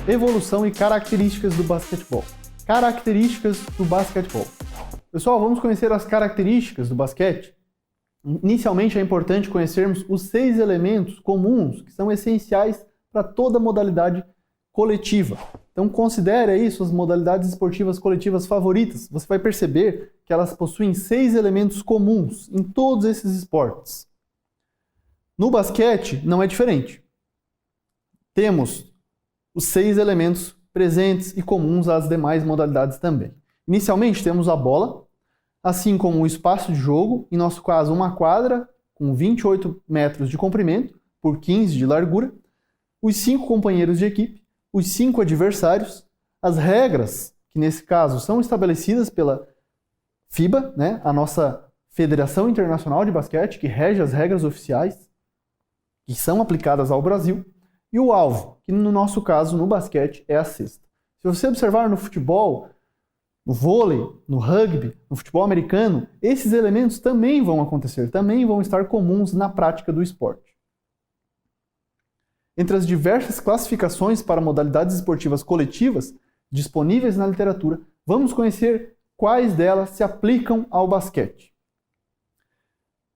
Evolução e características do basquetebol. Características do basquetebol. Pessoal, vamos conhecer as características do basquete? Inicialmente é importante conhecermos os 6 elementos comuns que são essenciais para toda modalidade coletiva. Então considere aí suas modalidades esportivas coletivas favoritas. Você vai perceber que elas possuem 6 elementos comuns em todos esses esportes. No basquete não é diferente. Temos os 6 elementos presentes e comuns às demais modalidades também. Inicialmente temos a bola, assim como o espaço de jogo, em nosso caso uma quadra com 28 metros de comprimento por 15 de largura, os 5 companheiros de equipe, os 5 adversários, as regras, que nesse caso são estabelecidas pela FIBA, né, a nossa Federação Internacional de Basquete, que rege as regras oficiais, que são aplicadas ao Brasil, e o alvo, que no nosso caso, no basquete, é a cesta. Se você observar no futebol, no vôlei, no rugby, no futebol americano, esses elementos também vão acontecer, também vão estar comuns na prática do esporte. Entre as diversas classificações para modalidades esportivas coletivas disponíveis na literatura, vamos conhecer quais delas se aplicam ao basquete.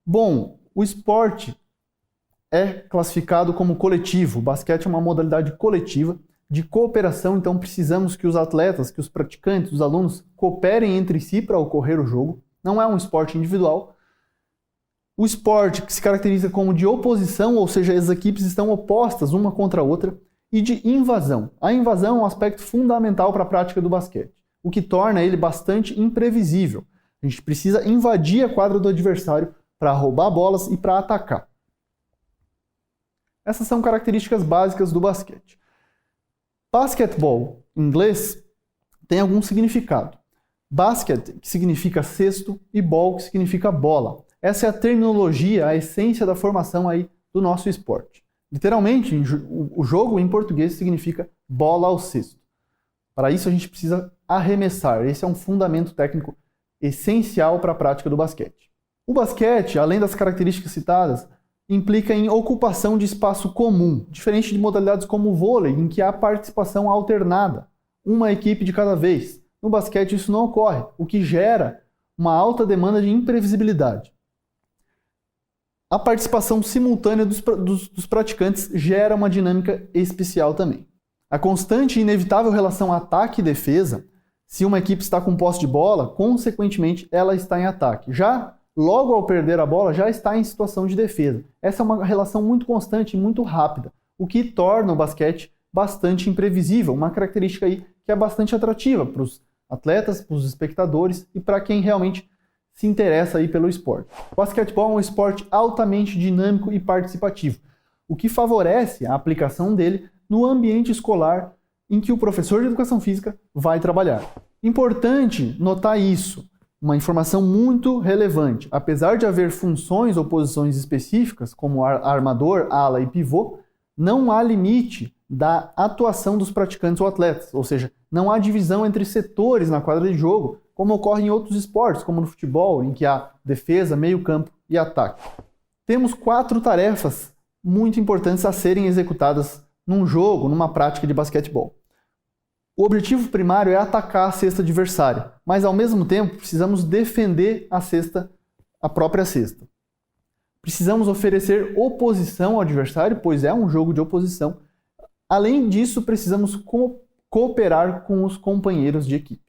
Bom, o esporte é classificado como coletivo. O basquete é uma modalidade coletiva de cooperação, então precisamos que os atletas, que os praticantes, os alunos cooperem entre si para ocorrer o jogo. Não é um esporte individual. O esporte que se caracteriza como de oposição, ou seja, as equipes estão opostas uma contra a outra, e de invasão. A invasão é um aspecto fundamental para a prática do basquete, o que torna ele bastante imprevisível. A gente precisa invadir a quadra do adversário para roubar bolas e para atacar. Essas são características básicas do basquete. Basketball, em inglês, tem algum significado. Basket, que significa cesto, e ball, que significa bola. Essa é a terminologia, a essência da formação aí do nosso esporte. Literalmente, o jogo em português significa bola ao cesto. Para isso a gente precisa arremessar. Esse é um fundamento técnico essencial para a prática do basquete. O basquete, além das características citadas, implica em ocupação de espaço comum, diferente de modalidades como o vôlei, em que há participação alternada, uma equipe de cada vez. No basquete isso não ocorre, o que gera uma alta demanda de imprevisibilidade. A participação simultânea dos praticantes gera uma dinâmica especial também. A constante e inevitável relação ataque e defesa, se uma equipe está com posse de bola, consequentemente ela está em ataque. Já logo ao perder a bola, já está em situação de defesa. Essa é uma relação muito constante e muito rápida, o que torna o basquete bastante imprevisível, uma característica aí que é bastante atrativa para os atletas, para os espectadores e para quem realmente se interessa aí pelo esporte. O basquetebol é um esporte altamente dinâmico e participativo, o que favorece a aplicação dele no ambiente escolar em que o professor de educação física vai trabalhar. Importante notar isso. Uma informação muito relevante. Apesar de haver funções ou posições específicas, como armador, ala e pivô, não há limite da atuação dos praticantes ou atletas. Ou seja, não há divisão entre setores na quadra de jogo, como ocorre em outros esportes, como no futebol, em que há defesa, meio-campo e ataque. Temos 4 tarefas muito importantes a serem executadas num jogo, numa prática de basquetebol. O objetivo primário é atacar a cesta adversária, mas ao mesmo tempo precisamos defender a própria cesta. Precisamos oferecer oposição ao adversário, pois é um jogo de oposição. Além disso, precisamos cooperar com os companheiros de equipe.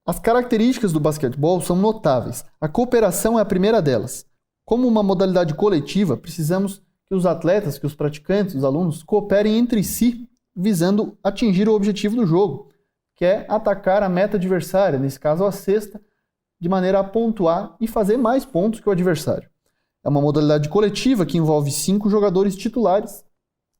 As características do basquetebol são notáveis. A cooperação é a primeira delas. Como uma modalidade coletiva, precisamos que os atletas, que os praticantes, os alunos cooperem entre si, visando atingir o objetivo do jogo, que é atacar a meta adversária, nesse caso a cesta, de maneira a pontuar e fazer mais pontos que o adversário. É uma modalidade coletiva que envolve 5 jogadores titulares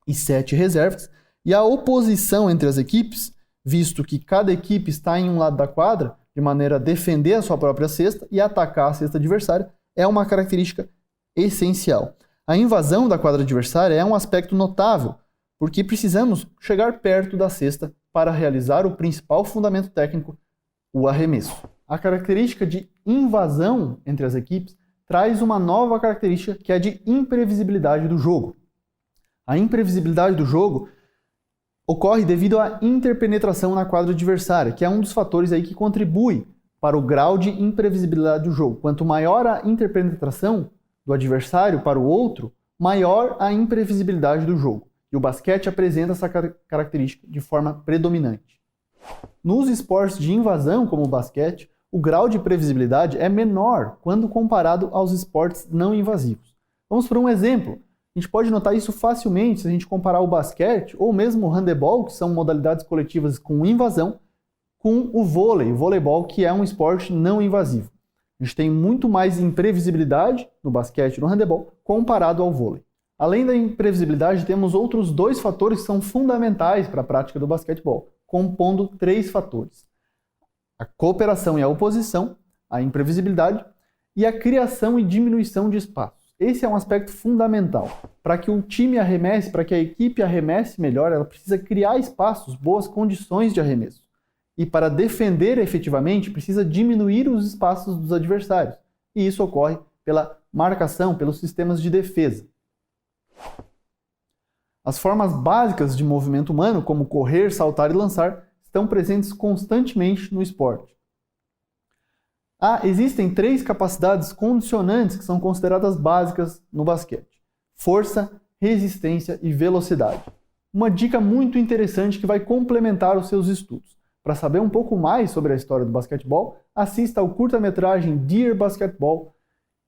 e 7 reservas, e a oposição entre as equipes, visto que cada equipe está em um lado da quadra, de maneira a defender a sua própria cesta e atacar a cesta adversária, é uma característica essencial. A invasão da quadra adversária é um aspecto notável, porque precisamos chegar perto da cesta para realizar o principal fundamento técnico, o arremesso. A característica de invasão entre as equipes traz uma nova característica que é a de imprevisibilidade do jogo. A imprevisibilidade do jogo ocorre devido à interpenetração na quadra adversária, que é um dos fatores aí que contribui para o grau de imprevisibilidade do jogo. Quanto maior a interpenetração do adversário para o outro, maior a imprevisibilidade do jogo. E o basquete apresenta essa característica de forma predominante. Nos esportes de invasão, como o basquete, o grau de previsibilidade é menor quando comparado aos esportes não invasivos. Vamos por um exemplo. A gente pode notar isso facilmente se a gente comparar o basquete ou mesmo o handebol, que são modalidades coletivas com invasão, com o voleibol, que é um esporte não invasivo. A gente tem muito mais imprevisibilidade no basquete e no handebol comparado ao vôlei. Além da imprevisibilidade, temos outros dois fatores que são fundamentais para a prática do basquetebol, compondo 3 fatores. A cooperação e a oposição, a imprevisibilidade e a criação e diminuição de espaços. Esse é um aspecto fundamental. Para que o time arremesse, para que a equipe arremesse melhor, ela precisa criar espaços, boas condições de arremesso. E para defender efetivamente, precisa diminuir os espaços dos adversários. E isso ocorre pela marcação, pelos sistemas de defesa. As formas básicas de movimento humano, como correr, saltar e lançar, estão presentes constantemente no esporte. Existem 3 capacidades condicionantes que são consideradas básicas no basquete: força, resistência e velocidade. Uma dica muito interessante que vai complementar os seus estudos. Para saber um pouco mais sobre a história do basquetebol, assista ao curta-metragem Dear Basketball,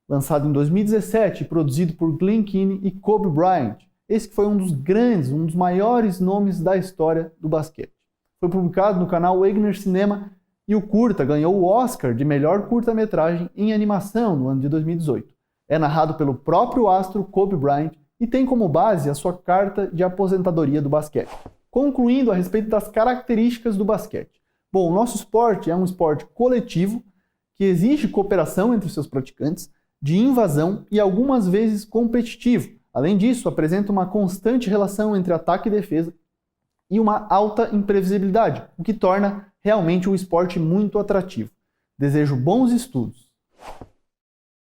lançado em 2017 e produzido por Glenn Keane e Kobe Bryant. Esse que foi um dos grandes, um dos maiores nomes da história do basquete. Foi publicado no canal Wagner Cinema e o curta ganhou o Oscar de melhor curta-metragem em animação no ano de 2018. É narrado pelo próprio astro Kobe Bryant e tem como base a sua carta de aposentadoria do basquete. Concluindo a respeito das características do basquete. Bom, o nosso esporte é um esporte coletivo que exige cooperação entre os seus praticantes, de invasão e algumas vezes competitivo. Além disso, apresenta uma constante relação entre ataque e defesa e uma alta imprevisibilidade, o que torna realmente o esporte muito atrativo. Desejo bons estudos!